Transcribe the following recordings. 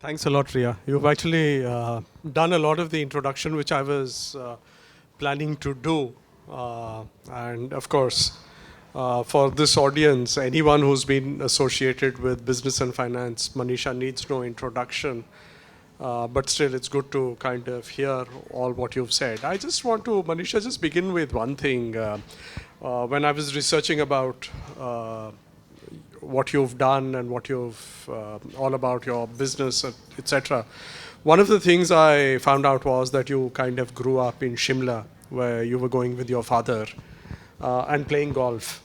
Thanks a lot, Ria. You've actually done a lot of the introduction which I was planning to do. And of course, for this audience, anyone who's been associated with business and finance, Manisha needs no introduction. But still, it's good to kind of hear all what you've said. I just want to, Manisha, just begin with one thing. When I was researching about what you've done and what you've all about your business, etc. One of the things I found out was that you kind of grew up in Shimla, where you were going with your father and playing golf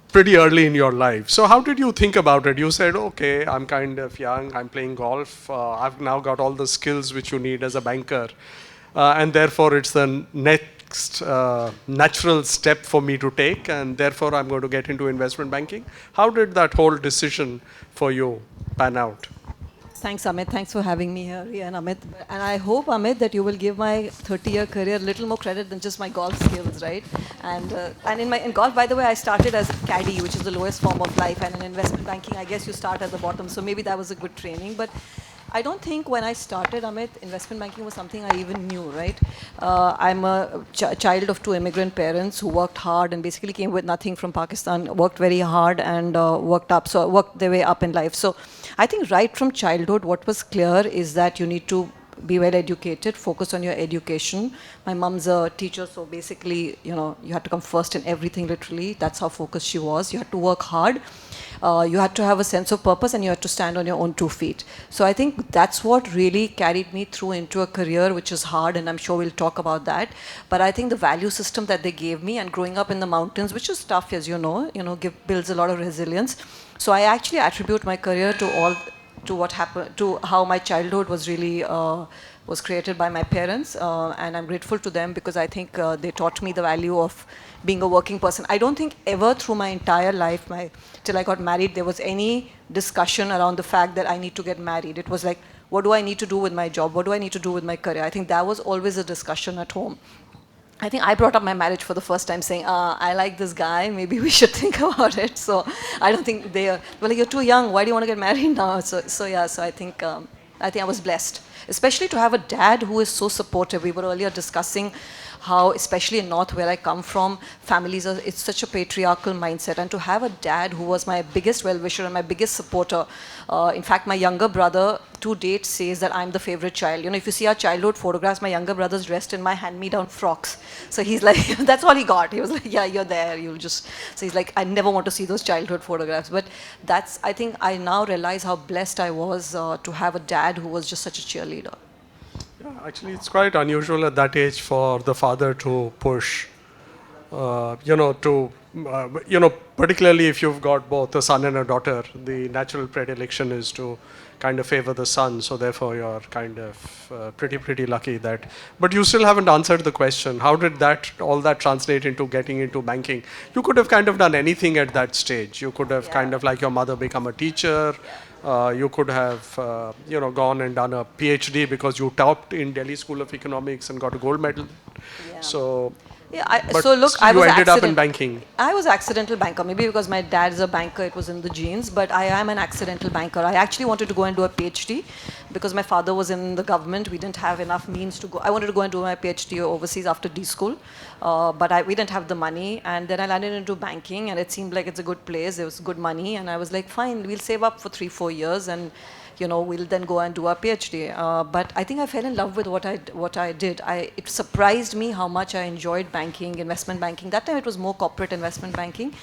pretty early in your life. So how did you think about it? You said, okay, I'm kind of young, I'm playing golf, I've now got all the skills which you need as a banker, and therefore it's the next natural step for me to take, and therefore I'm going to get into investment banking. How did that whole decision for you pan out? Thanks, Amit. Thanks for having me here, Ria and Amit. And I hope, Amit, that you will give my 30-year career a little more credit than just my golf skills, right? And in golf, by the way, I started as a caddy, which is the lowest form of life. And in investment banking, I guess you start at the bottom. So maybe that was a good training. But I don't think when I started, Amit, investment banking was something I even knew, right? I'm a child of two immigrant parents who worked hard and basically came with nothing from Pakistan, worked very hard and worked their way up in life. So I think right from childhood, what was clear is that you need to be well educated, focus on your education. My mom's a teacher, so basically, you had to come first in everything, literally. That's how focused she was. You had to work hard. You had to have a sense of purpose, and you had to stand on your own 2 feet. So I think that's what really carried me through into a career which is hard, and I'm sure we'll talk about that. But I think the value system that they gave me, and growing up in the mountains, which is tough, as you know, builds a lot of resilience. So I actually attribute my career to what happened, to how my childhood was really was created by my parents, and I'm grateful to them because I think they taught me the value of being a working person. I don't think ever through my entire life, till I got married, there was any discussion around the fact that I need to get married. It was like, what do I need to do with my job? What do I need to do with my career? I think that was always a discussion at home. I think I brought up my marriage for the first time saying, I like this guy, maybe we should think about it. So I don't think well, you're too young, why do you want to get married now? So I think I was blessed, especially to have a dad who is so supportive. We were earlier discussing how, especially in North where I come from, it's such a patriarchal mindset. And to have a dad who was my biggest well-wisher and my biggest supporter. In fact, my younger brother to date says that I'm the favorite child. If you see our childhood photographs, my younger brother's dressed in my hand-me-down frocks. So he's like, that's all he got. He was like, yeah, you're there. So he's like, I never want to see those childhood photographs. But I think I now realize how blessed I was to have a dad who was just such a cheerleader. Yeah, actually, it's quite unusual at that age for the father to push, particularly if you've got both a son and a daughter, the natural predilection is to kind of favor the son. So therefore, you're kind of pretty lucky that. But you still haven't answered the question. How did all that translate into getting into banking? You could have kind of done anything at that stage. You could have kind of like your mother become a teacher. You could have, gone and done a PhD because you topped in Delhi School of Economics and got a gold medal. Yeah. So, you ended up in banking. I was accidental banker, maybe because my dad's a banker, it was in the genes, but I am an accidental banker. I actually wanted to go and do a PhD because my father was in the government. We didn't have enough means to go. I wanted to go and do my PhD overseas after D school, but we didn't have the money. And then I landed into banking, and it seemed like it's a good place. There was good money, and I was like, fine, we'll save up for 3-4 years, and we'll then go and do our PhD. But I think I fell in love with what I did. It surprised me how much I enjoyed banking, investment banking. That time it was more corporate investment banking.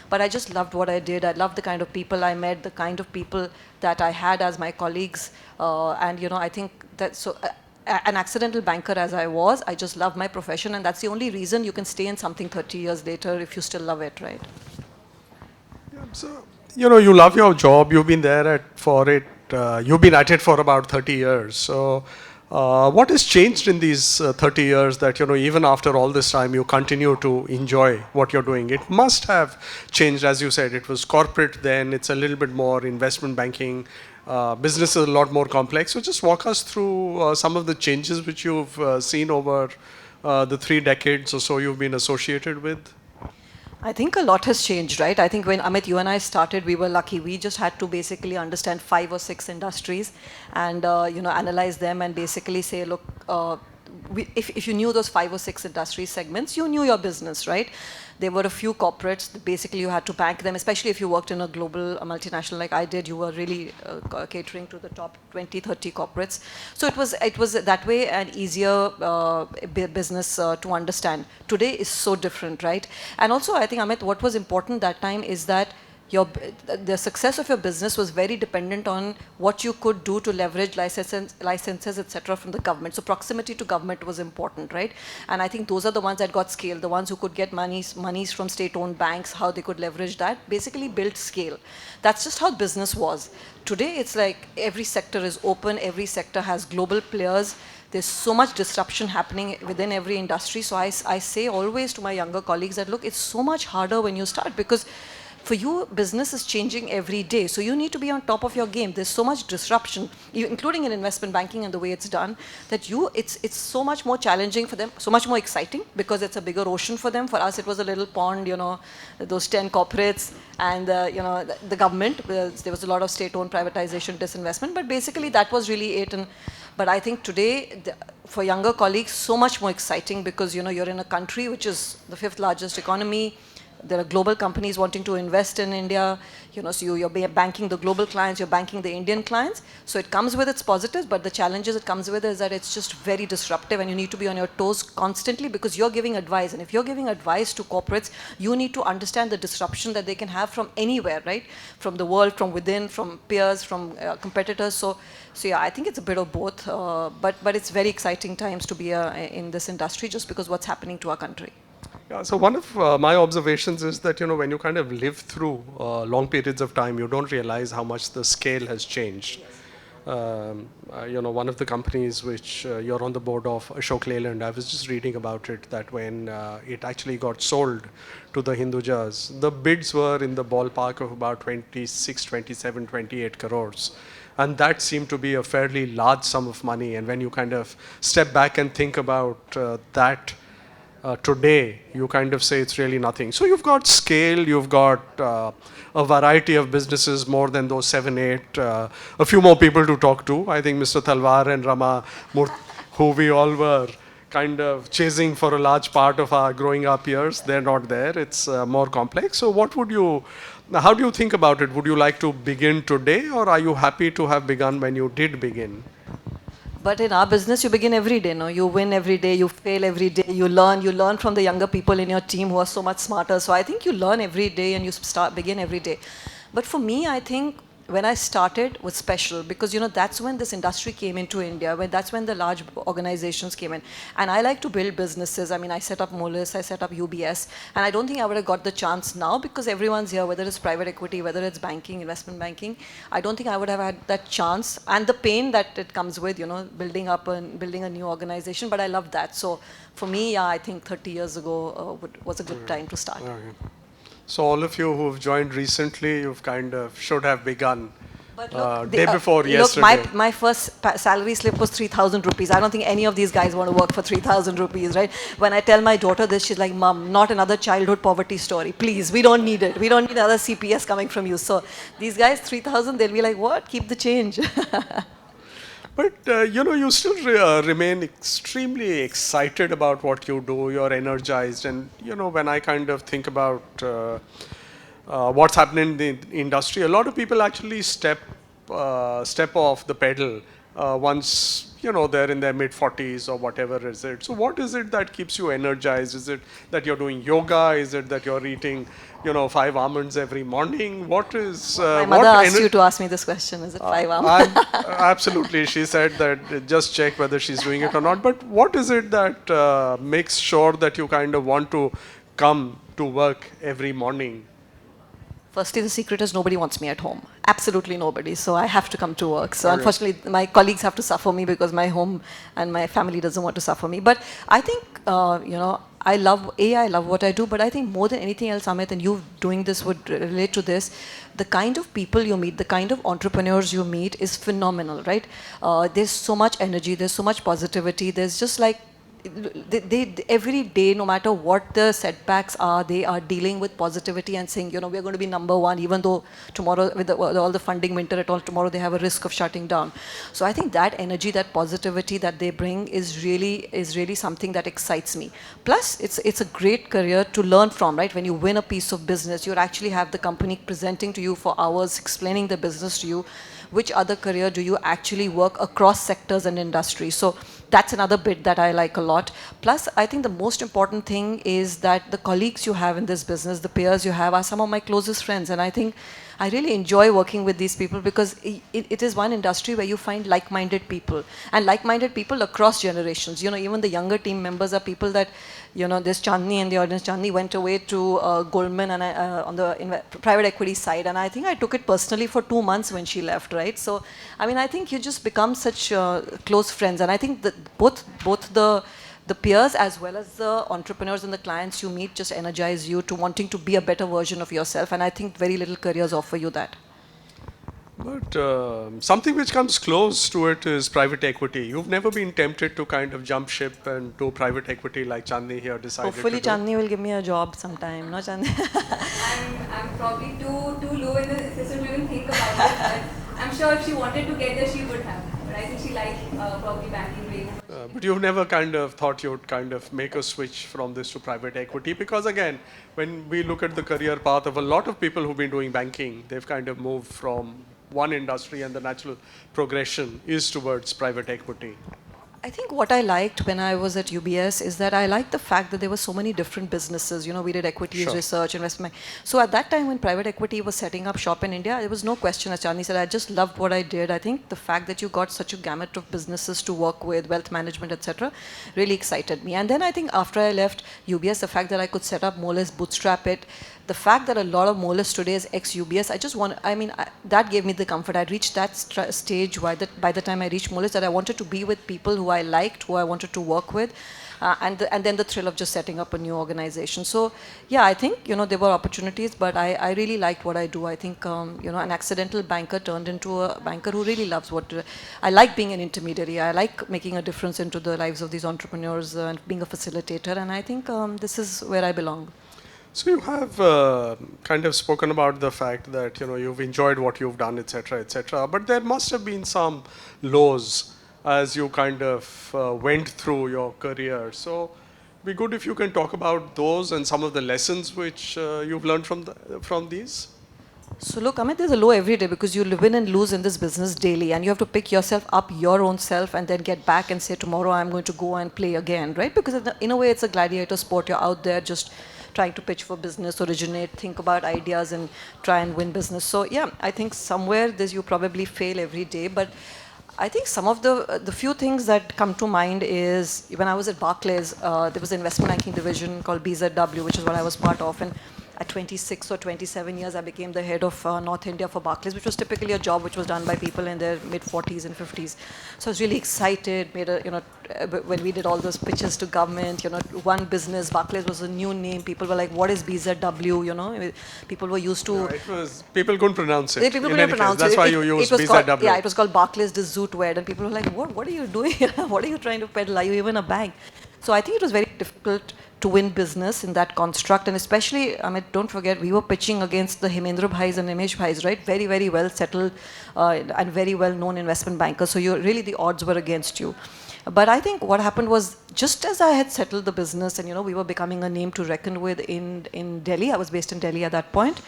But I just loved what I did. I loved the kind of people I met, the kind of people that I had as my colleagues. I think that an accidental banker as I was, I just love my profession. And that's the only reason you can stay in something 30 years later if you still love it, right? Yeah, so, you love your job. You've been there for it. You've been at it for about 30 years. So what has changed in these 30 years that, even after all this time, you continue to enjoy what you're doing? It must have changed, as you said. It was corporate then. It's a little bit more investment banking. Business is a lot more complex. So just walk us through some of the changes which you've seen over the 3 decades or so you've been associated with. I think a lot has changed, right? I think when Amit, you and I started, we were lucky. We just had to basically understand 5 or 6 industries and analyze them and basically say, look, if you knew those 5 or 6 industry segments, you knew your business, right? There were a few corporates that basically you had to bank them, especially if you worked in a global multinational like I did. You were really catering to the top 20, 30 corporates. So it was that way an easier business to understand. Today is so different, right? And also, I think, Amit, what was important that time is that the success of your business was very dependent on what you could do to leverage licenses, etc., from the government. So proximity to government was important, right? And I think those are the ones that got scale, the ones who could get monies from state-owned banks, how they could leverage that, basically built scale. That's just how business was. Today, it's like every sector is open, every sector has global players. There's so much disruption happening within every industry. So I say always to my younger colleagues that, look, it's so much harder when you start because for you, business is changing every day. So you need to be on top of your game. There's so much disruption, including in investment banking and the way it's done, that it's so much more challenging for them, so much more exciting because it's a bigger ocean for them. For us, it was a little pond, those 10 corporates and, the government. There was a lot of state-owned privatization, disinvestment, but basically that was really it. But I think today, for younger colleagues, so much more exciting because, you're in a country which is the 5th largest economy. There are global companies wanting to invest in India, so you're banking the global clients, you're banking the Indian clients. So it comes with its positives, but the challenges it comes with is that it's just very disruptive and you need to be on your toes constantly because you're giving advice. And if you're giving advice to corporates, you need to understand the disruption that they can have from anywhere, right? From the world, from within, from peers, from competitors. So yeah, I think it's a bit of both, but it's very exciting times to be in this industry just because what's happening to our country. Yeah, so one of my observations is that, when you kind of live through long periods of time, you don't realize how much the scale has changed. One of the companies which you're on the board of, Ashok Leyland, I was just reading about it, that when it actually got sold to the Hindujas, the bids were in the ballpark of about 26, 27, 28 crores. And that seemed to be a fairly large sum of money. And when you kind of step back and think about that, today, you kind of say it's really nothing. So you've got scale, you've got a variety of businesses, more than those 7, 8, a few more people to talk to. I think Mr. Talwar and Rama, who we all were kind of chasing for a large part of our growing up years, they're not there. It's more complex. So how do you think about it? Would you like to begin today, or are you happy to have begun when you did begin? But in our business, you begin every day, no? You win every day, you fail every day, you learn from the younger people in your team who are so much smarter. So I think you learn every day and you begin every day. But for me, I think when I started was special because, that's when this industry came into India, that's when the large organizations came in. And I like to build businesses. I mean, I set up Medallist, I set up UBS, and I don't think I would have got the chance now because everyone's here, whether it's private equity, whether it's banking, investment banking. I don't think I would have had that chance and the pain that it comes with, building a new organization, but I love that. So for me, yeah, I think 30 years ago was a good time to start. Okay. So all of you who've joined recently, you've kind of should have begun day before yesterday. Look, my first salary slip was 3,000 rupees. I don't think any of these guys want to work for 3,000 rupees, right? When I tell my daughter this, she's like, Mom, not another childhood poverty story. Please, we don't need it. We don't need another CPS coming from you. So these guys, 3,000, they'll be like, what? Keep the change. But, you still remain extremely excited about what you do. You're energized. And, when I kind of think about what's happening in the industry, a lot of people actually step off the pedal once, they're in their mid-40s or whatever is it. So what is it that keeps you energized? Is it that you're doing yoga? Is it that you're eating, 5 almonds every morning? What is... My mother asked you to ask me this question. Is it 5 almonds? Absolutely. She said that just check whether she's doing it or not. But what is it that makes sure that you kind of want to come to work every morning? Firstly, the secret is nobody wants me at home. Absolutely nobody. So I have to come to work. So unfortunately, my colleagues have to suffer me because my home and my family doesn't want to suffer me. But I think, I love what I do. But I think more than anything else, Amit, and you doing this would relate to this, the kind of people you meet, the kind of entrepreneurs you meet is phenomenal, right? There's so much energy. There's so much positivity. There's just like, every day, no matter what the setbacks are, they are dealing with positivity and saying, we're going to be number one, even though tomorrow, with all the funding winter at all, tomorrow they have a risk of shutting down. So I think that energy, that positivity that they bring is really something that excites me. Plus, it's a great career to learn from, right? When you win a piece of business, you actually have the company presenting to you for hours, explaining the business to you. Which other career do you actually work across sectors and industries? So that's another bit that I like a lot. Plus, I think the most important thing is that the colleagues you have in this business, the peers you have, are some of my closest friends. And I think I really enjoy working with these people because it is one industry where you find like-minded people, and like-minded people across generations. Even the younger team members are people that, there's Chandni in the audience. Chandni went away to Goldman and on the private equity side, and I think I took it personally for 2 months when she left, right? So, I think you just become such close friends, and I think that both the peers as well as the entrepreneurs and the clients you meet just energize you to wanting to be a better version of yourself, and I think very little careers offer you that. But something which comes close to it is private equity. You've never been tempted to kind of jump ship and do private equity like Chandni here decided Hopefully to do? Chandni will give me a job sometime, no Chandni? I'm probably too low in the system to even think about it, but I'm sure if she wanted to get there, she would have. But I think she liked probably banking way more. But you've never kind of thought you'd kind of make a switch from this to private equity? Because again, when we look at the career path of a lot of people who've been doing banking, they've kind of moved from one industry and the natural progression is towards private equity. I think what I liked when I was at UBS is that I liked the fact that there were so many different businesses. We did equities, Sure. research, investment. So at that time when private equity was setting up shop in India, there was no question, as Chandni said, I just loved what I did. I think the fact that you got such a gamut of businesses to work with, wealth management, etc., really excited me. And then I think after I left UBS, the fact that I could set up more or less bootstrap it, the fact that a lot of Molus today is ex-UBS, that gave me the comfort. I'd reached that stage by the time I reached Molus that I wanted to be with people who I liked, who I wanted to work with, and then the thrill of just setting up a new organization. So, yeah, I think, there were opportunities, but I really liked what I do. I think, an accidental banker turned into a banker who really loves I like being an intermediary. I like making a difference into the lives of these entrepreneurs and being a facilitator, and I think this is where I belong. So you have kind of spoken about the fact that you've enjoyed what you've done, etc., etc. But there must have been some lows as you kind of went through your career. So it'd be good if you can talk about those and some of the lessons which you've learned from these. So look, Amit, there's a low every day because you win and lose in this business daily, and you have to pick yourself up, your own self, and then get back and say, tomorrow I'm going to go and play again, right? Because in a way, it's a gladiator sport. You're out there just trying to pitch for business, originate, think about ideas, and try and win business. So yeah, I think somewhere you probably fail every day, but I think some of the few things that come to mind is when I was at Barclays, there was an investment banking division called BZW, which is what I was part of, and at 26 or 27 years, I became the head of North India for Barclays, which was typically a job which was done by people in their mid-40s and 50s. So I was really excited. When we did all those pitches to government, one business, Barclays was a new name. People were like, "What is BZW?" People were used to. Yeah, people couldn't pronounce it. People couldn't pronounce it. That's why you use BZW. It was called Barclays de Zoetwerd, and people were like, "What are you doing? What are you trying to peddle? Are you even a bank?" So I think it was very difficult to win business in that construct, and especially, don't forget, we were pitching against the Hemendra Bhais and Nimesh Bhais, right? Very, very well settled and very well known investment bankers. So the odds were against you. But I think what happened was, just as I had settled the business and we were becoming a name to reckon with in Delhi, I was based in Delhi at that point,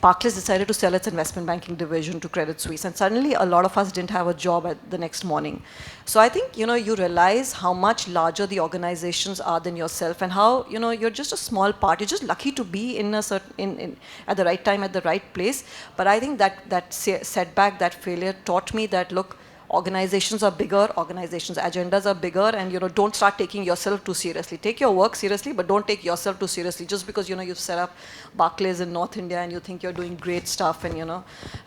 Barclays decided to sell its investment banking division to Credit Suisse, and suddenly a lot of us didn't have a job the next morning. So I think you realize how much larger the organizations are than yourself, and how you're just a small part. You're just lucky to be in a certain at the right time at the right place. But I think that setback, that failure, taught me that look, organizations are bigger, organizations' agendas are bigger, and don't start taking yourself too seriously. Take your work seriously, but don't take yourself too seriously. Just because you've set up Barclays in North India and you think you're doing great stuff, and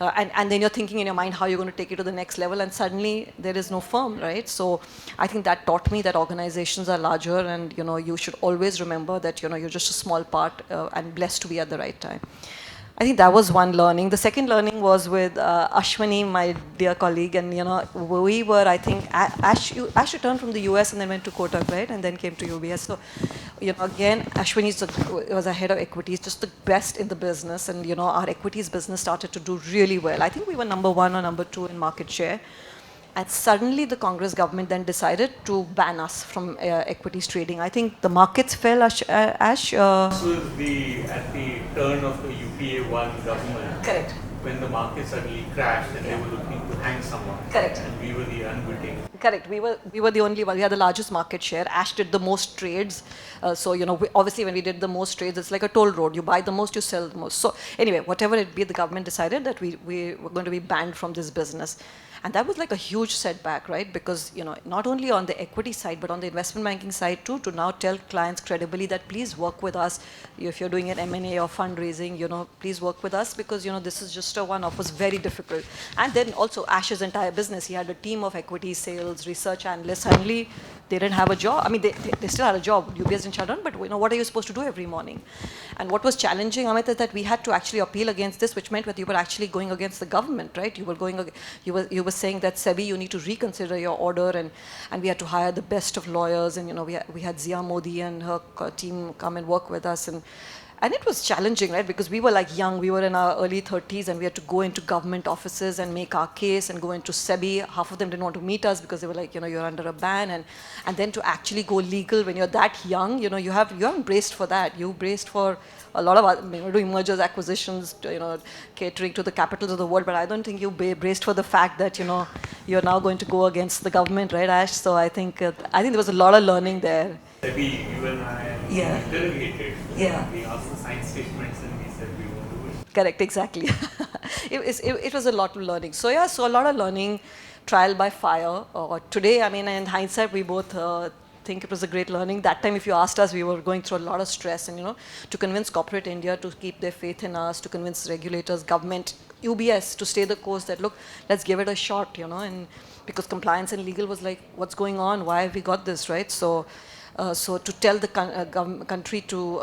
and then you're thinking in your mind how you're going to take it to the next level, and suddenly there is no firm, right? So I think that taught me that organizations are larger, and you should always remember that you're just a small part and blessed to be at the right time. I think that was one learning. The second learning was with Ashwani, my dear colleague, and we were, I think, Ash returned from the US and then went to Kotak, right, and then came to UBS. So, again, Ashwani was a head of equities, just the best in the business, and our equities business started to do really well. I think we were number 1 or number 2 in market share. And suddenly the Congress government then decided to ban us from equities trading. I think the markets fell, Ash. This was at the turn of the UPA-1 government. Correct. When the market suddenly crashed and they were looking to hang someone. Correct. And we were the unwitting. Correct. We were the only one. We had the largest market share. Ash did the most trades. So, obviously when we did the most trades, it's like a toll road. You buy the most, you sell the most. So anyway, whatever it be, the government decided that we were going to be banned from this business. And that was like a huge setback, right? Because, not only on the equity side, but on the investment banking side too, to now tell clients credibly that please work with us. If you're doing an M&A or fundraising, please work with us because, this is just a one-off. Was very difficult. And then also Ash's entire business, he had a team of equity sales, research analysts. Suddenly, they didn't have a job. I mean, they still had a job. UBS didn't shut down, but what are you supposed to do every morning? And what was challenging, Amit, is that we had to actually appeal against this, which meant that you were actually going against the government, right? You were saying that SEBI, you need to reconsider your order, and we had to hire the best of lawyers, and we had Zia Modi and her team come and work with us, and it was challenging, right? Because we were like young, we were in our early 30s, and we had to go into government offices and make our case and go into SEBI. Half of them didn't want to meet us because they were like, you're under a ban, and then to actually go legal when you're that young, you haven't braced for that. You braced for a lot of doing mergers, acquisitions, catering to the capitals of the world. But I don't think you braced for the fact that you're now going to go against the government, right, Ash? So I think there was a lot of learning there. Maybe you and I interrogated. Yeah. We asked the signed statements and we said we won't do it. Correct, exactly. it was a lot of learning. So yeah, so a lot of learning, trial by fire. Today, in hindsight, we both think it was a great learning. That time, if you asked us, we were going through a lot of stress, and to convince corporate India to keep their faith in us, to convince regulators, government, UBS to stay the course that look, let's give it a shot, and because compliance and legal was like, what's going on? Why have we got this, right? So to tell the country to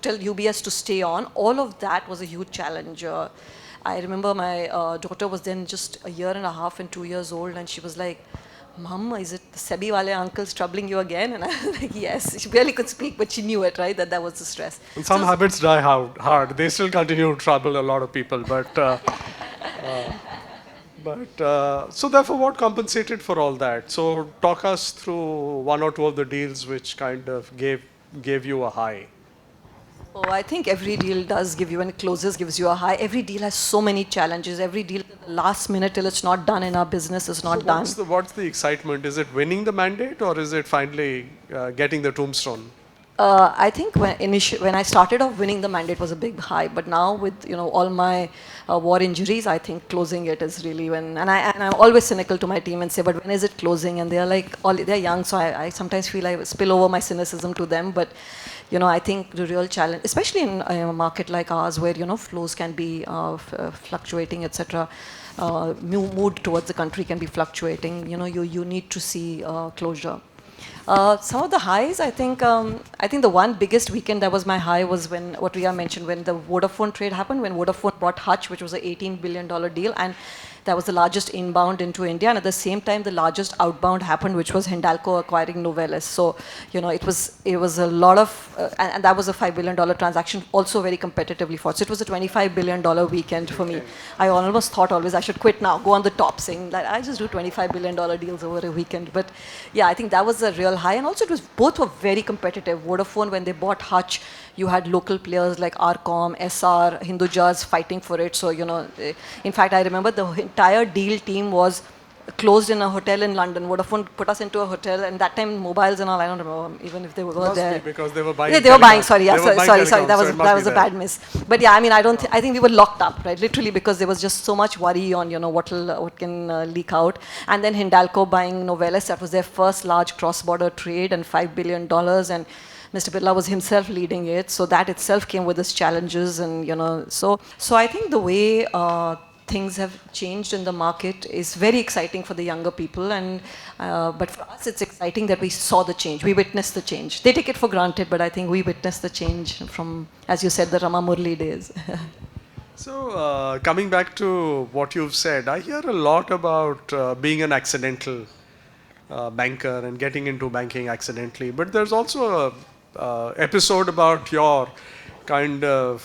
tell UBS to stay on, all of that was a huge challenge. I remember my daughter was then just a year and a half and 2 years old, and she was like, Mom, is it the SEBI wale uncles troubling you again? And I was like, yes. She barely could speak, but she knew it, right? That was the stress. And some habits die hard. They still continue to trouble a lot of people. So therefore, what compensated for all that? So talk us through one or two of the deals which kind of gave you a high. Oh, I think every deal does give you, when it closes, gives you a high. Every deal has so many challenges. Every deal, last minute till it's not done in our business is not done. What's the excitement? Is it winning the mandate, or is it finally getting the tombstone? I think when I started off, winning the mandate was a big high, but now with all my war injuries, I think closing it is really when. And I'm always cynical to my team and say, but when is it closing? And they're like, they're young, so I sometimes feel I spill over my cynicism to them. But I think the real challenge, especially in a market like ours, where flows can be fluctuating, etc. Mood towards the country can be fluctuating. You need to see closure. Some of the highs, I think the one biggest weekend that was my high was when, what Riya mentioned, when the Vodafone trade happened, when Vodafone bought Hutch, which was an $18 billion deal, and that was the largest inbound into India, and at the same time, the largest outbound happened, which was Hindalco acquiring Medallist. So, it was a lot of, and that was a $5 billion transaction, also very competitively fought. So it was a $25 billion weekend for me. I almost thought always I should quit now, go on the top, saying that I just do $25 billion deals over a weekend. But yeah, I think that was a real high, and also both were very competitive. Vodafone, when they bought Hutch, you had local players like Arcom, SR, Hindujas fighting for it. So, in fact, I remember the entire deal team was closed in a hotel in London. Vodafone put us into a hotel, and that time mobiles and all, I don't remember even if they were Must there. Be because they were buying. Yeah, they were buying. Sorry, Sorry. That was a bad miss. But yeah, I think we were locked up, right? Literally, because there was just so much worry on what can leak out. And then Hindalco buying Novellus, that was their first large cross-border trade, and $5 billion, and Mr. Birla was himself leading it, so that itself came with its challenges, and so I think the way things have changed in the market is very exciting for the younger people, and but for us it's exciting that we saw the change, we witnessed the change. They take it for granted, but I think we witnessed the change from, as you said, the Rama Murli days. So, coming back to what you've said, I hear a lot about being an accidental banker and getting into banking accidentally. But there's also a episode about your kind of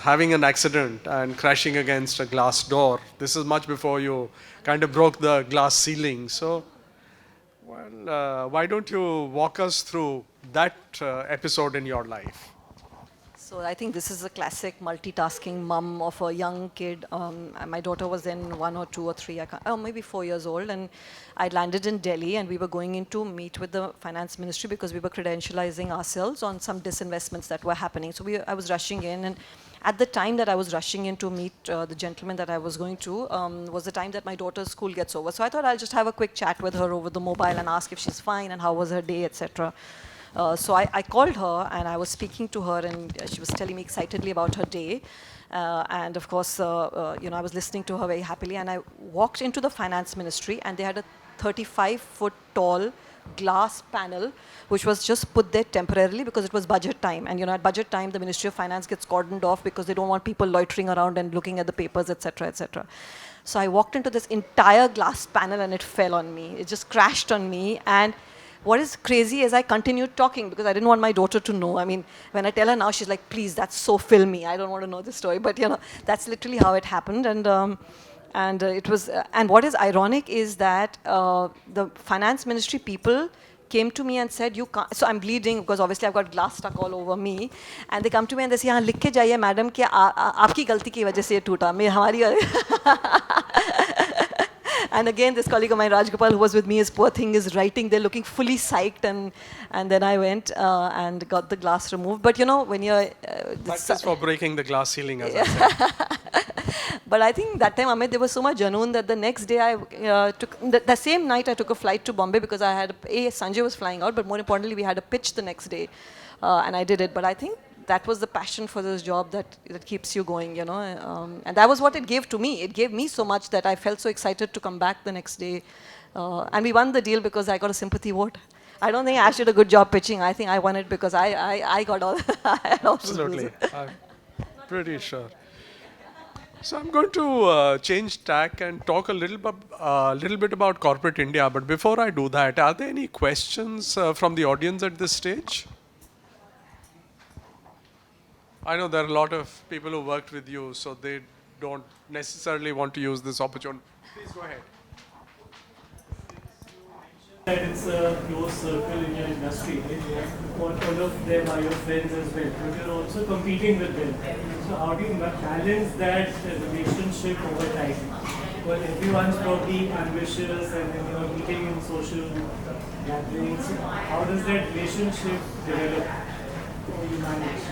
having an accident and crashing against a glass door. This is much before you kind of broke the glass ceiling. So, well, why don't you walk us through that episode in your life? So I think this is a classic multitasking mum of a young kid. And my daughter was then 1 or 2 or 3, maybe 4 years old, and I landed in Delhi, and we were going in to meet with the finance ministry because we were credentializing ourselves on some disinvestments that were happening. So I was rushing in, and at the time that I was rushing in to meet the gentleman that I was going to, was the time that my daughter's school gets over. So I thought I'll just have a quick chat with her over the mobile and ask if she's fine and how was her day, etc. So I called her and I was speaking to her, and she was telling me excitedly about her day. And of course, I was listening to her very happily. And I walked into the finance ministry, and they had a 35-foot tall glass panel, which was just put there temporarily because it was budget time. And at budget time, the Ministry of Finance gets cordoned off because they don't want people loitering around and looking at the papers, etc., etc. So I walked into this entire glass panel, and it fell on me. It just crashed on me. And what is crazy is I continued talking because I didn't want my daughter to know. I mean, when I tell her now, she's like, please, that's so filmy. I don't want to know the story. But, that's literally how it happened. And it was, and what is ironic is that the finance ministry people came to me and said, you can't, so I'm bleeding because obviously I've got glass stuck all over me. And they come to me and they say, हाँ लिख के जाइए madam कि आपकी गलती की वजह से ये टूटा And again, this colleague of mine, Rajgopal, who was with me, his poor thing is writing. They're looking fully psyched, and then I went and got the glass removed. But when you're practice for breaking the glass ceiling, as I said. But I think that time, Amit, there was so much janoon that the next day I took the same night I took a flight to Bombay because I had Sanjay was flying out, but more importantly, we had a pitch the next day, and I did it. But I think that was the passion for this job that keeps you going, and that was what it gave to me. It gave me so much that I felt so excited to come back the next day. And we won the deal because I got a sympathy vote. I don't think I did a good job pitching. I think I won it because I got all. Absolutely. I'm pretty sure. So I'm going to change tack and talk a little bit about corporate India. But before I do that, are there any questions from the audience at this stage? I know there are a lot of people who worked with you, so they don't necessarily want to use this opportunity. Please go ahead. That it's a close circle in your industry. All of them are your friends as well, but you're also competing with them. So how do you balance that relationship over time? Well, everyone's probably ambitious and then you're meeting in social gatherings. How does that relationship develop or you manage?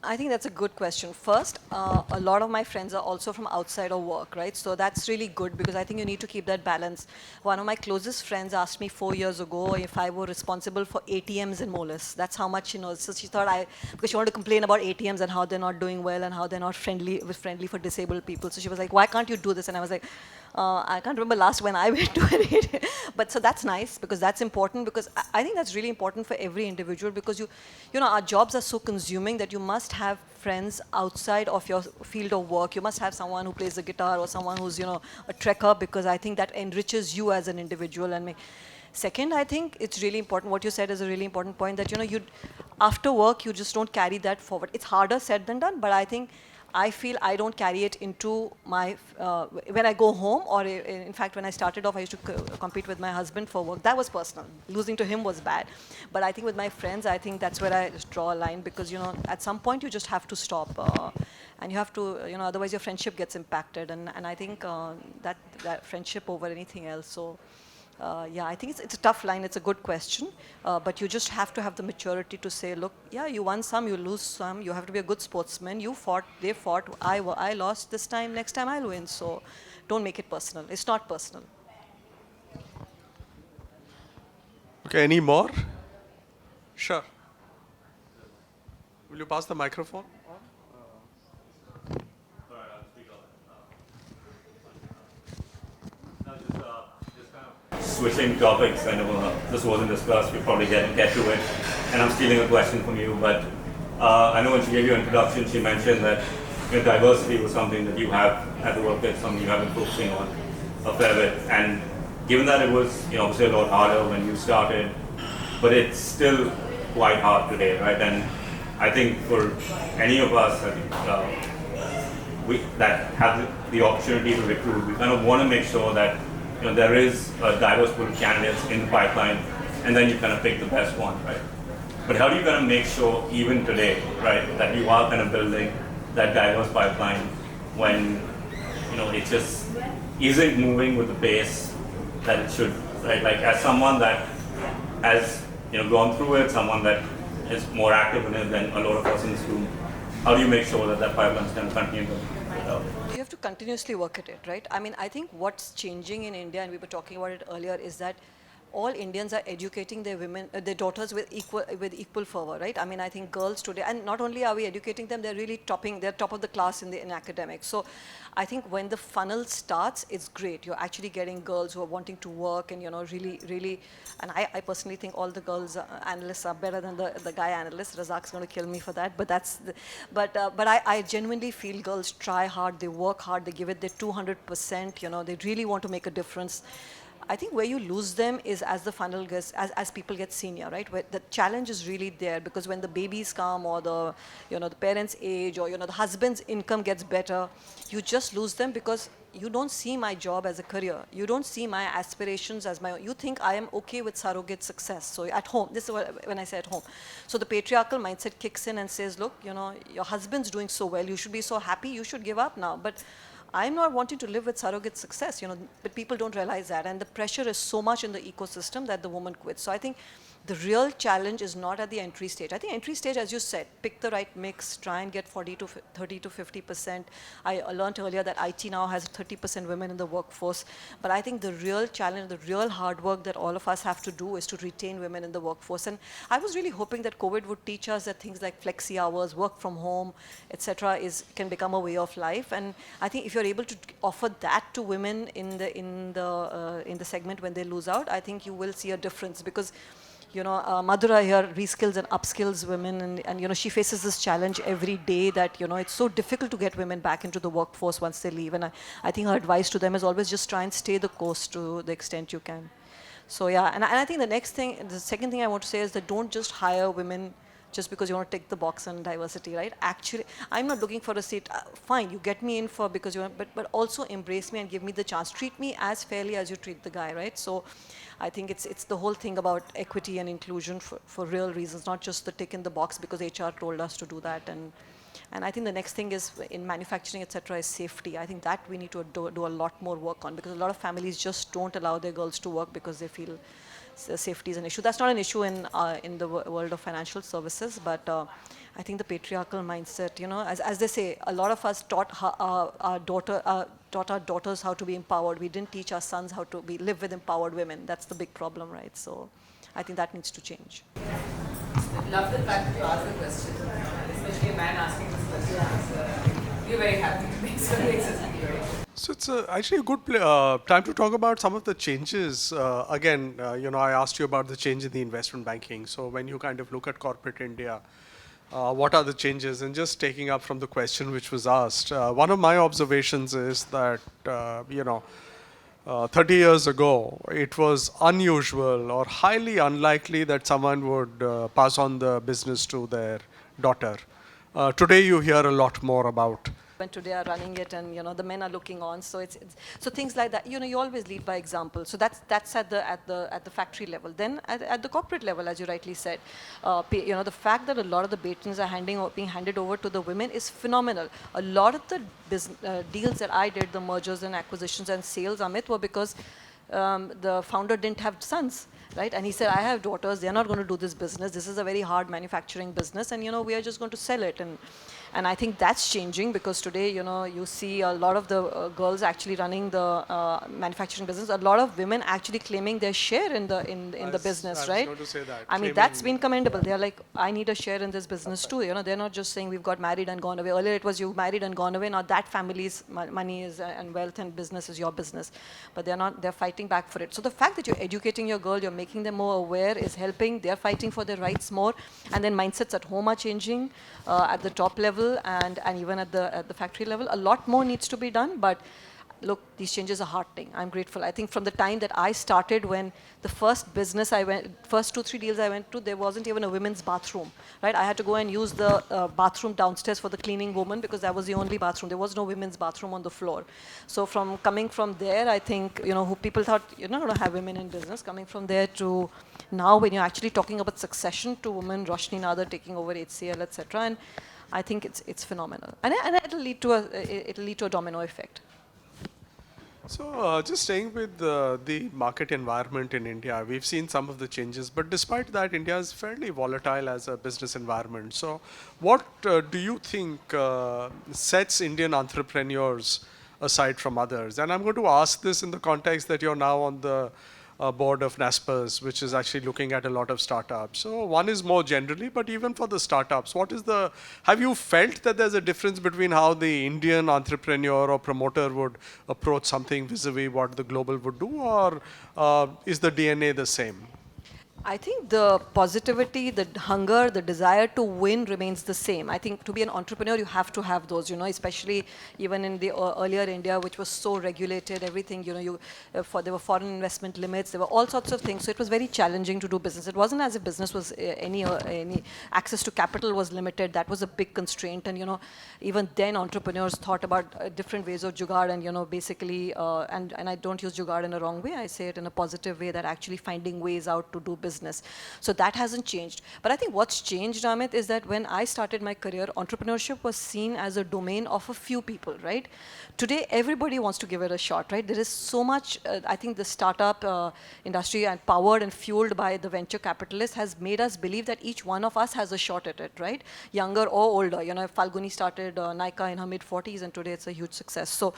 I think that's a good question. First, a lot of my friends are also from outside of work, right? So that's really good because I think you need to keep that balance. One of my closest friends asked me 4 years ago if I were responsible for ATMs in Molus. That's how much she knows. So she thought because she wanted to complain about ATMs and how they're not doing well and how they're not friendly for disabled people. So she was like, why can't you do this? And I was like, I can't remember last when I went to an ATM. But so that's nice because that's important because I think that's really important for every individual because our jobs are so consuming that you must have friends outside of your field of work. You must have someone who plays the guitar or someone who's, a trekker because I think that enriches you as an individual. And second, I think it's really important. What you said is a really important point that, after work, you just don't carry that forward. It's harder said than done, but I feel I don't carry it into my, when I go home or in fact when I started off I used to compete with my husband for work. That was personal. Losing to him was bad. But I think with my friends, I think that's where I just draw a line because, at some point you just have to stop and you have to, otherwise your friendship gets impacted and I think that friendship over anything else. So. I think it's a tough line. It's a good question, but you just have to have the maturity to say, look, you won some, you lose some. You have to be a good sportsman. You fought, they fought. I lost this time. Next time I'll win. So, don't make it personal. It's not personal. Okay. Any more? Sure. Will you pass the microphone? Switching topics, I know this wasn't discussed, we'll probably get to it, and I'm stealing a question from you, but I know when she gave you an introduction, she mentioned that diversity was something that you have at the workplace, something you have been focusing on a fair bit. And given that it was obviously a lot harder when you started, but it's still quite hard today, right? And I think for any of us that have the opportunity to recruit, we kind of want to make sure that there is a diverse pool of candidates in the pipeline, and then you kind of pick the best one, right? But how do you kind of make sure even today, right, that you are kind of building that diverse pipeline when it just isn't moving with the pace that it should, right? Like as someone that has gone through it, someone that is more active in it than a lot of us in this room, how do you make sure that that pipeline is going to continue to You have to continuously work at it, right? I mean, I think what's changing in India, and we were talking about it earlier, is that all Indians are educating their women, their daughters with equal fervor, right? I mean, I think girls today, and not only are we educating them, they're really they're top of the class in academics. So I think when the funnel starts, it's great. You're actually getting girls who are wanting to work and, really, and I personally think all the girls analysts are better than the guy analysts. Razak's going to kill me for that, but but I genuinely feel girls try hard, they work hard, they give it their 200%, they really want to make a difference. I think where you lose them is as the funnel gets, as people get senior, right? Where the challenge is really there, because when the babies come or the parents age, or the husband's income gets better, you just lose them because you don't see my job as a career. You don't see my aspirations as my own. You think I am okay with surrogate success. So at home, this is when I say at home. So the patriarchal mindset kicks in and says, look, your husband's doing so well. You should be so happy. You should give up now. But I'm not wanting to live with surrogate success, but people don't realize that. And the pressure is so much in the ecosystem that the woman quits. So I think the real challenge is not at the entry stage. I think entry stage, as you said, pick the right mix, try and get 30 to 50%. I learned earlier that IT now has 30% women in the workforce. But I think the real challenge, the real hard work that all of us have to do is to retain women in the workforce. And I was really hoping that COVID would teach us that things like flexi hours, work from home, etc., can become a way of life. And I think if you're able to offer that to women in the segment when they lose out, I think you will see a difference. Because Madhura here reskills and upskills women, and she faces this challenge every day that it's so difficult to get women back into the workforce once they leave. And I think her advice to them is always just try and stay the course to the extent you can. So yeah, and I think the second thing I want to say is that don't just hire women just because you want to tick the box on diversity, right? Actually, I'm not looking for a seat. Fine, you get me in because you want, but also embrace me and give me the chance. Treat me as fairly as you treat the guy, right? So I think it's the whole thing about equity and inclusion for real reasons, not just the tick in the box because HR told us to do that. And I think the next thing is in manufacturing, etc., is safety. I think that we need to do a lot more work on, because a lot of families just don't allow their girls to work because they feel safety is an issue. That's not an issue in the world of financial services, but I think the patriarchal mindset, as they say, a lot of us taught our daughters how to be empowered. We didn't teach our sons how to live with empowered women. That's the big problem, right? So I think that needs to change. I love the fact that you asked the question, especially a man asking this question. We're very happy. It makes us happy, right? So it's actually a good time to talk about some of the changes. Again, I asked you about the change in the investment banking. So when you kind of look at corporate India, what are the changes? And just taking up from the question which was asked, one of my observations is that, 30 years ago, it was unusual or highly unlikely that someone would pass on the business to their daughter. Today, you hear a lot more about. Today are running it, and the men are looking on. So so things like that. You always lead by example. So that's at the factory level. Then at the corporate level, as you rightly said, the fact that a lot of the batons are being handed over to the women is phenomenal. A lot of the deals that I did, the mergers and acquisitions and sales, Amit, were because the founder didn't have sons. Right? And he said, I have daughters, they're not going to do this business. This is a very hard manufacturing business, and we are just going to sell it. And I think that's changing, because today, you see a lot of the girls actually running the manufacturing business. A lot of women actually claiming their share in the business, right? I was going to say that. I mean, that's been commendable. They're like, I need a share in this business too. They're not just saying we've got married and gone away. Earlier it was you married and gone away. Now that family's money is and wealth and business is your business. But they're fighting back for it. So the fact that you're educating your girl, you're making them more aware is helping. They're fighting for their rights more. And then mindsets at home are changing at the top level. level and even at the factory level, a lot more needs to be done. But look, these changes are heartening. I'm grateful. I think from the time that I started, when the first business I went, first 2-3 deals I went to, there wasn't even a women's bathroom, right? I had to go and use the bathroom downstairs for the cleaning woman because that was the only bathroom. There was no women's bathroom on the floor. So coming from there, I think, who people thought, you're not going to have women in business, coming from there to now when you're actually talking about succession to women, Roshni Nadar taking over HCL, etc. And I think it's phenomenal. And it'll lead to a domino effect. So just staying with the market environment in India, we've seen some of the changes, but despite that, India is fairly volatile as a business environment. So what do you think sets Indian entrepreneurs aside from others? And I'm going to ask this in the context that you're now on the board of NASPERS, which is actually looking at a lot of startups. So one is more generally, but even for the startups, have you felt that there's a difference between how the Indian entrepreneur or promoter would approach something vis-a-vis what the global would do, or is the DNA the same? I think the positivity, the hunger, the desire to win remains the same. I think to be an entrepreneur, you have to have those, especially even in the earlier India, which was so regulated, everything, there were foreign investment limits, there were all sorts of things. So it was very challenging to do business. It wasn't as if business was any access to capital was limited. That was a big constraint. And, even then entrepreneurs thought about different ways of jugaad and, basically, and I don't use jugaad in a wrong way. I say it in a positive way, that actually finding ways out to do business. So that hasn't changed. But I think what's changed, Amit, is that when I started my career, entrepreneurship was seen as a domain of a few people, right? Today, everybody wants to give it a shot, right? There is so much, I think the startup industry, and powered and fueled by the venture capitalists, has made us believe that each one of us has a shot at it, right? Younger or older. Falguni started Nykaa in her mid-40s, and today it's a huge success. So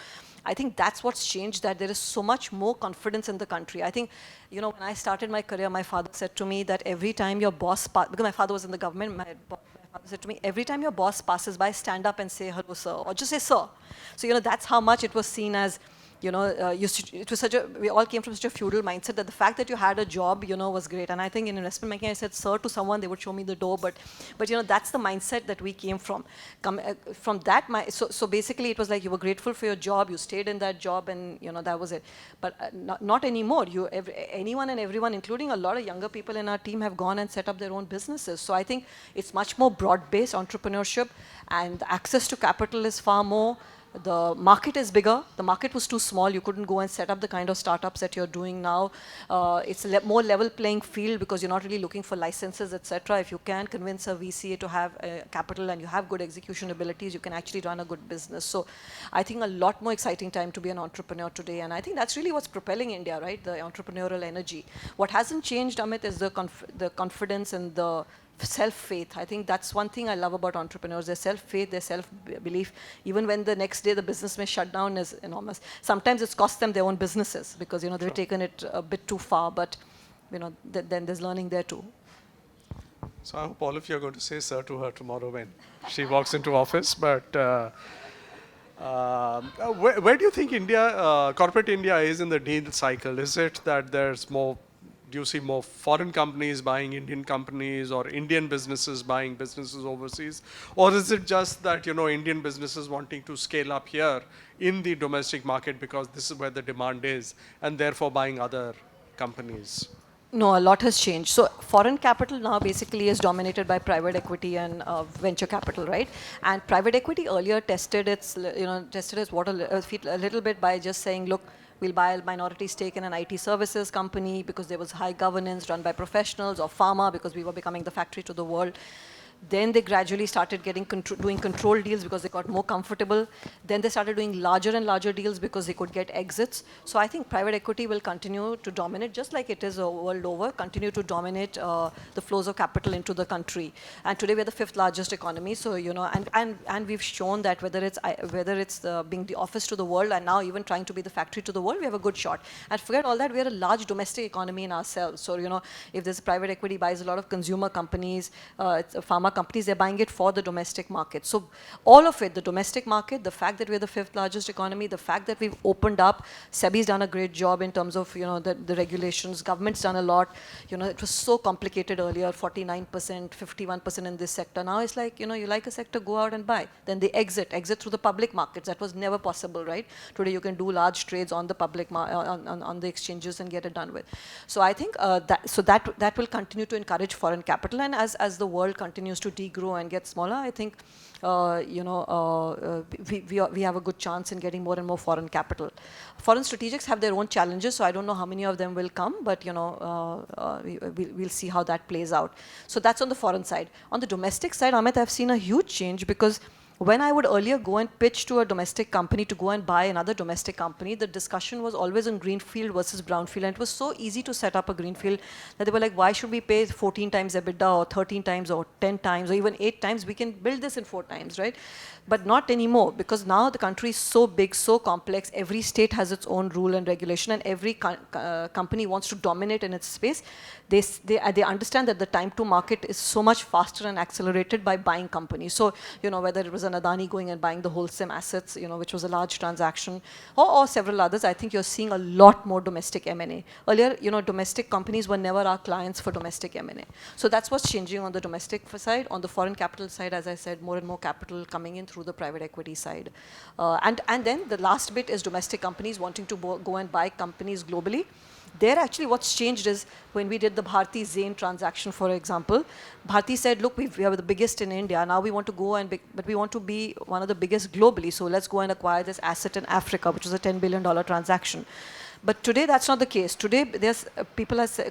I think that's what's changed, that there is so much more confidence in the country. I think, when I started my career, my father said to me that every time your boss, because my father was in the government, my father said to me, every time your boss passes by, stand up and say, hello, sir, or just say, sir. So, that's how much it was seen as, it was we all came from such a feudal mindset that the fact that you had a job, was great. And I think in investment banking, I said, sir, to someone, they would show me the door. But that's the mindset that we came from. From that, so basically it was like you were grateful for your job, you stayed in that job, and, that was it. But not anymore. Anyone and everyone, including a lot of younger people in our team, have gone and set up their own businesses. So I think it's much more broad-based entrepreneurship, and the access to capital is far more. The market is bigger. The market was too small. You couldn't go and set up the kind of startups that you're doing now. It's a more level playing field because you're not really looking for licenses, etc. If you can convince a VC to have capital and you have good execution abilities, you can actually run a good business. So I think a lot more exciting time to be an entrepreneur today. And I think that's really what's propelling India, right? The entrepreneurial energy. What hasn't changed, Amit, is the confidence and the self-faith. I think that's one thing I love about entrepreneurs, their self-faith, their self-belief. Even when the next day the business may shut down is enormous. Sometimes it's cost them their own businesses because, they've taken it a bit too far, but, then there's learning there too. So I hope all of you are going to say sir to her tomorrow when she walks into office. But where do you think corporate India is in the deal cycle? Is it that do you see more foreign companies buying Indian companies, or Indian businesses buying businesses overseas? Or is it just that, Indian businesses wanting to scale up here in the domestic market because this is where the demand is, and therefore buying other companies? No, a lot has changed. So foreign capital now basically is dominated by private equity and venture capital, right? And private equity earlier tested its water feet a little bit by just saying, look, we'll buy a minority stake in an IT services company because there was high governance run by professionals, or pharma because we were becoming the factory to the world. Then they gradually started doing control deals because they got more comfortable. Then they started doing larger and larger deals because they could get exits. So I think private equity will continue to dominate, just like it is world over, continue to dominate the flows of capital into the country. And today we're the 5th largest economy. So, and we've shown that whether it's being the office to the world and now even trying to be the factory to the world, we have a good shot. And forget all that, we're a large domestic economy in ourselves. So, if there's private equity buys a lot of consumer companies, pharma companies, they're buying it for the domestic market. So all of it, the domestic market, the fact that we're the 5th largest economy, the fact that we've opened up, SEBI's done a great job in terms of, the regulations, government's done a lot. It was so complicated earlier, 49%, 51% in this sector. Now it's like, you like a sector, go out and buy. Then they exit through the public markets. That was never possible, right? Today you can do large trades on the public, on the exchanges and get it done with. So I think that will continue to encourage foreign capital, and as the world continues to degrow and get smaller, I think we have a good chance in getting more and more foreign capital. Foreign strategics have their own challenges, so I don't know how many of them will come, but we'll see how that plays out. So that's on the foreign side. On the domestic side, Amit, I've seen a huge change, because when I would earlier go and pitch to a domestic company to go and buy another domestic company, the discussion was always on greenfield versus brownfield. And it was so easy to set up a greenfield that they were like, why should we pay 14 times EBITDA or 13 times or 10 times or even 8 times? We can build this in 4 times, right? But not anymore, because now the country is so big, so complex. Every state has its own rule and regulation, and every company wants to dominate in its space. They understand that the time to market is so much faster and accelerated by buying companies. So, whether it was an Adani going and buying the Wholesome assets, which was a large transaction, or several others, I think you're seeing a lot more domestic M&A. Earlier, domestic companies were never our clients for domestic M&A. So that's what's changing on the domestic side. On the foreign capital side, as I said, more and more capital coming in through the private equity side. And then the last bit is domestic companies wanting to go and buy companies globally. There actually what's changed is when we did the Bharti Zain transaction, for example, Bharti said, look, we are the biggest in India. Now we want to go but we want to be one of the biggest globally. So let's go and acquire this asset in Africa, which was a $10 billion transaction. But today, that's not the case. Today, there's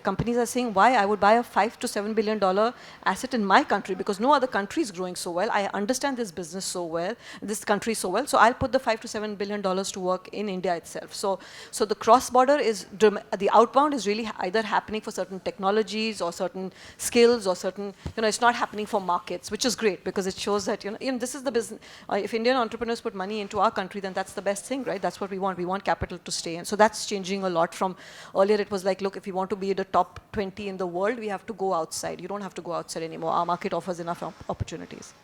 companies are saying, why I would buy a $5 to $7 billion asset in my country, because no other country is growing so well. I understand this business so well, this country so well. So I'll put the $5 to $7 billion to work in India itself. So the cross-border the outbound is really either happening for certain technologies or certain skills or certain, it's not happening for markets, which is great, because it shows that, this is the business. If Indian entrepreneurs put money into our country, then that's the best thing, right? That's what we want. We want capital to stay in. So that's changing a lot from earlier. It was like, look, if you want to be the top 20 in the world, we have to go outside. You don't have to go outside anymore. Our market offers enough opportunities.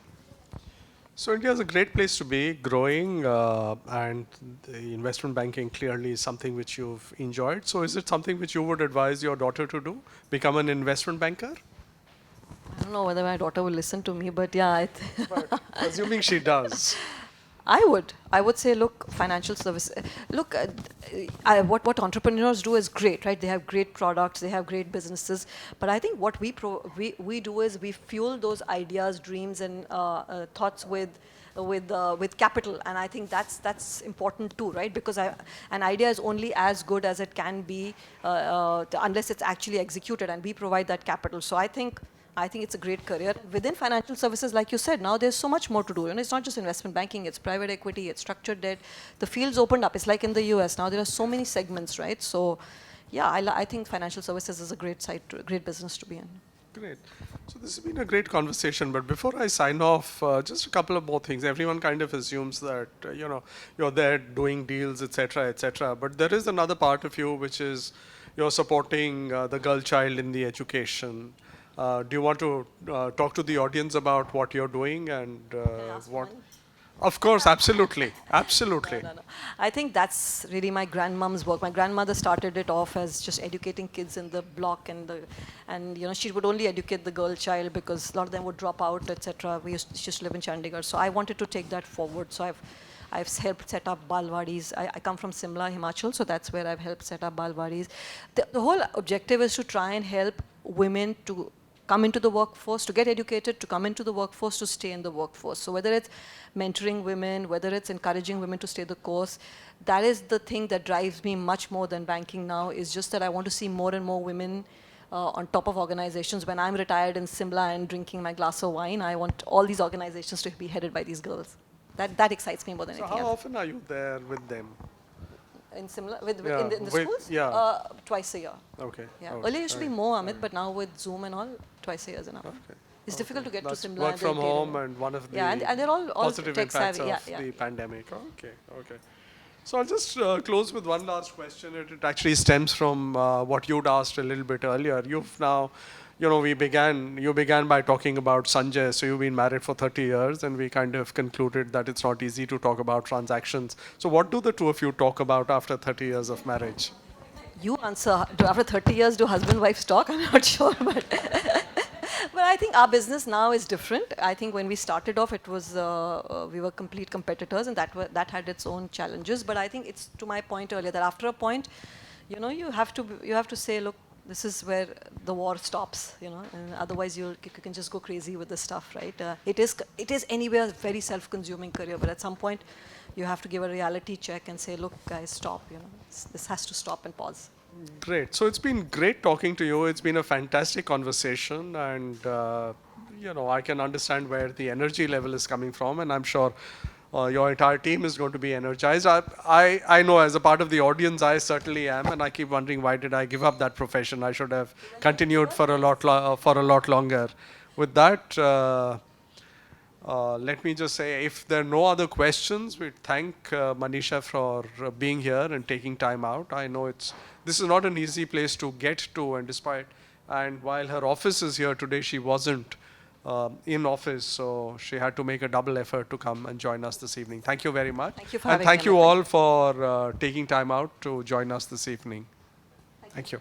So India is a great place to be, growing, and the investment banking clearly is something which you've enjoyed. So is it something which you would advise your daughter to do, become an investment banker? I don't know whether my daughter will listen to me, but yeah. But assuming she does. I would say, look, financial services. Look, what entrepreneurs do is great, right? They have great products, they have great businesses. But I think what we do is we fuel those ideas, dreams, and thoughts with capital, and I think that's important too, right? Because an idea is only as good as it can be unless it's actually executed, and we provide that capital. So I think it's a great career. Within financial services, like you said, now there's so much more to do. It's not just investment banking, it's private equity, it's structured debt. The field's opened up. It's like in the US. Now there are so many segments, right? So yeah, I think financial services is a great business to be in. Great. So this has been a great conversation, but before I sign off, just a couple of more things. Everyone kind of assumes that, you're there doing deals, etc., etc. But there is another part of you, which is you're supporting the girl child in the education. Do you want to talk to the audience about what you're doing and what? Money? Of course, absolutely, absolutely. No. I think that's really my grandmom's work. My grandmother started it off as just educating kids in the block, and she would only educate the girl child because a lot of them would drop out, etc. We used to live in Chandigarh, so I wanted to take that forward. So I've helped set up balwadis. I come from Simla, Himachal, so that's where I've helped set up balwadis. The whole objective is to try and help women to come into the workforce, to get educated, to come into the workforce, to stay in the workforce. So whether it's mentoring women, whether it's encouraging women to stay the course, that is the thing that drives me much more than banking now, is just that I want to see more and more women on top of organizations. When I'm retired in Simla and drinking my glass of wine, I want all these organizations to be headed by these girls. That excites me more than anything else. So how often are you there with them? In Simla, in the schools? Yeah. Twice a year. Okay. Yeah. Earlier it used to be more, Amit, but now with Zoom and all, twice a year is enough. Okay. It's difficult to get to Simla. Work from home and one of the and they're all positive impacts savvy. of the pandemic. Okay. So I'll just close with one last question. It actually stems from what you'd asked a little bit earlier. You've now you began by talking about Sanjay, so you've been married for 30 years, and we kind of concluded that it's not easy to talk about transactions. So what do the two of you talk about after 30 years of marriage? You answer. After 30 years, do husband-wife talk? I'm not sure, but but I think our business now is different. I think when we started off, it was we were complete competitors, and that had its own challenges. But I think it's to my point earlier that after a point, you have to say, look, this is where the war stops, and otherwise you can just go crazy with this stuff, right? It is anyway a very self-consuming career, but at some point you have to give a reality check and say, look, guys, stop. This has to stop and pause. Great. So it's been great talking to you. It's been a fantastic conversation, and I can understand where the energy level is coming from, and I'm sure your entire team is going to be energized. I know as a part of the audience, I certainly am, and I keep wondering, why did I give up that profession? I should have continued for a lot longer. With that, let me just say, if there are no other questions, we thank Manisha for being here and taking time out. I know this is not an easy place to get to, and while her office is here today, she wasn't in office, so she had to make a double effort to come and join us this evening. Thank you very much. Thank you for and having thank me. you all for taking time out to join us this evening. Thank you.